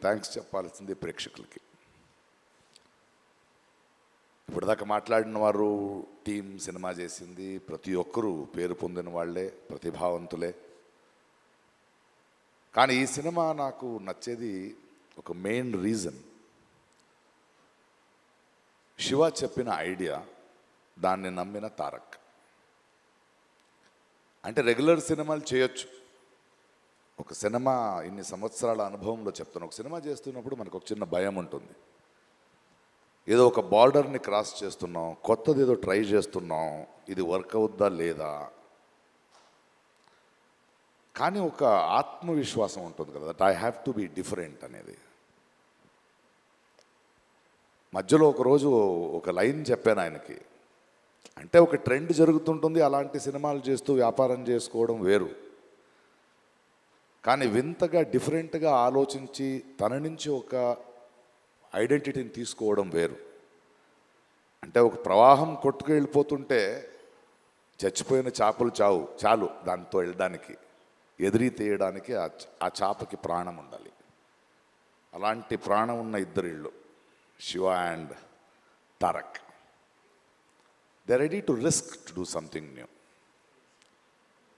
Thanks చెప్పాల్సింది ప్రేక్షకులకి. ఇప్పటిదాకా మాట్లాడిన వారు టీం సినిమా చేసింది, ప్రతి ఒక్కరూ పేరు పొందిన వాళ్ళే, ప్రతిభావంతులే. కానీ ఈ సినిమా నాకు నచ్చేది ఒక మెయిన్ రీజన్, శివ చెప్పిన ఐడియా, దాన్ని నమ్మిన తారక్. అంటే రెగ్యులర్ సినిమాలు చేయొచ్చు, ఒక సినిమా ఇన్ని సంవత్సరాల అనుభవంలో చెప్తాను, ఒక సినిమా చేస్తున్నప్పుడు మనకు ఒక చిన్న భయం ఉంటుంది. ఏదో ఒక బార్డర్ని క్రాస్ చేస్తున్నాం, కొత్తది ఏదో ట్రై చేస్తున్నాం, ఇది వర్క్ అవుద్దా లేదా. కానీ ఒక ఆత్మవిశ్వాసం ఉంటుంది కదా, that I have to be different అనేది. మధ్యలో ఒకరోజు ఒక లైన్ చెప్పాను ఆయనకి, అంటే ఒక ట్రెండ్ జరుగుతుంటుంది, అలాంటి సినిమాలు చేస్తూ వ్యాపారం చేసుకోవడం వేరు. కానీ వింతగా డిఫరెంట్గా ఆలోచించి తన నుంచి ఒక ఐడెంటిటీని తీసుకోవడం వేరు. అంటే ఒక ప్రవాహం కొట్టుకు వెళ్ళిపోతుంటే చచ్చిపోయిన చేపలు చాలు దాంతో వెళ్ళడానికి, ఎదిరి తీయడానికి ఆ చేపకి ప్రాణం ఉండాలి. అలాంటి ప్రాణం ఉన్న ఇద్దరిళ్ళు, Shiva and Tarak. They are ready to risk to do something new.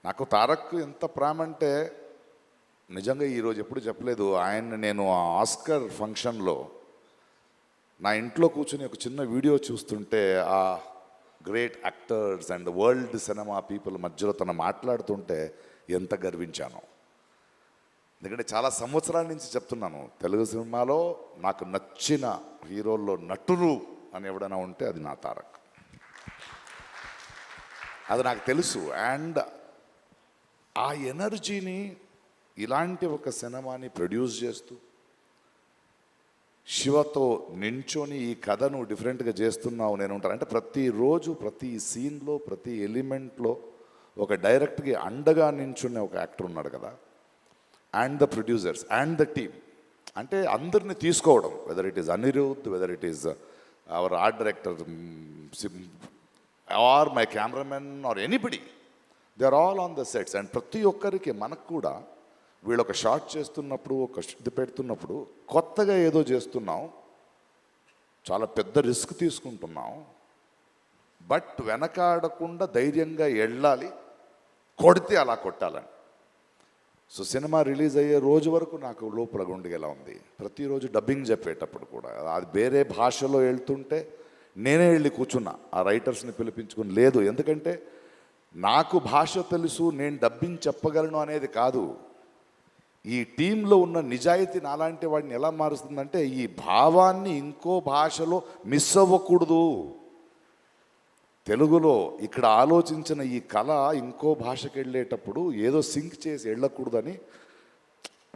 నాకు తారక్ ఎంత ప్రేమ అంటే నిజంగా ఈరోజు ఎప్పుడు చెప్పలేదు. ఆయన నేను ఆ ఆస్కర్ ఫంక్షన్లో నా ఇంట్లో కూర్చొని ఒక చిన్న వీడియో చూస్తుంటే ఆ great actors and world cinema people మధ్యలో తను మాట్లాడుతుంటే ఎంత గర్వించాను. ఎందుకంటే చాలా సంవత్సరాల నుంచి చెప్తున్నాను, తెలుగు సినిమాలో నాకు నచ్చిన హీరోల్లో నటులు అని ఎవడైనా ఉంటే అది నా తారక్. అది నాకు తెలుసు. అండ్ ఆ ఎనర్జీని ఇలాంటి ఒక సినిమాని ప్రొడ్యూస్ చేస్తూ శివతో నించొని ఈ కథను డిఫరెంట్గా చేస్తున్నావు నేను ఉంటాను అంటే ప్రతిరోజు ప్రతి సీన్లో ప్రతి ఎలిమెంట్లో ఒక డైరెక్ట్గా అండగా నించున్న ఒక యాక్టర్ ఉన్నాడు కదా. And the producers and the team, అంటే అందరిని తీసుకోవడం, whether it is Anirudh, whether it is our art director or my cameraman or anybody, they are all on the sets. And ప్రతి ఒక్కరికి మనకు కూడా వీళ్ళు ఒక షాట్ చేస్తున్నప్పుడు, ఒక ఇది పెడుతున్నప్పుడు కొత్తగా ఏదో చేస్తున్నాం, చాలా పెద్ద రిస్క్ తీసుకుంటున్నాం, బట్ వెనకాడకుండా ధైర్యంగా వెళ్ళాలి, కొడితే అలా కొట్టాలని. సో సినిమా రిలీజ్ అయ్యే రోజు వరకు నాకు లోపల గుండెగా ఉంది. ప్రతిరోజు డబ్బింగ్ చెప్పేటప్పుడు కూడా అది వేరే భాషలో వెళ్తుంటే నేనే వెళ్ళి కూర్చున్నా, ఆ రైటర్స్ని పిలిపించుకుని. లేదు, ఎందుకంటే నాకు భాష తెలుసు, నేను డబ్బింగ్ చెప్పగలను అనేది కాదు. ఈ టీంలో ఉన్న నిజాయితీ నాలాంటి వాడిని ఎలా మారుస్తుందంటే ఈ భావాన్ని ఇంకో భాషలో మిస్ అవ్వకూడదు. తెలుగులో ఇక్కడ ఆలోచించిన ఈ కళ ఇంకో భాషకి వెళ్ళేటప్పుడు ఏదో సింక్ చేసి వెళ్ళకూడదని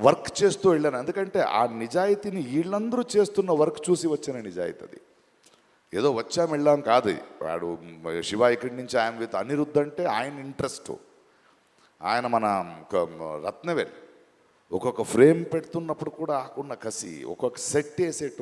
వర్క్ చేస్తూ వెళ్ళాను. ఎందుకంటే ఆ నిజాయితీని వీళ్ళందరూ చేస్తున్న వర్క్ చూసి వచ్చిన నిజాయితీ అది. ఏదో వచ్చాం వెళ్ళాం కాదు. వాడు శివ ఇక్కడి నుంచి ఆయన విత్ అనిరుద్ధ్ అంటే ఆయన ఇంట్రెస్ట్, ఆయన మన రత్నవేల్ ఒక్కొక్క ఫ్రేమ్ పెడుతున్నప్పుడు కూడా ఆకున్న కసి, ఒక్కొక్క సెట్ వేసేట్టు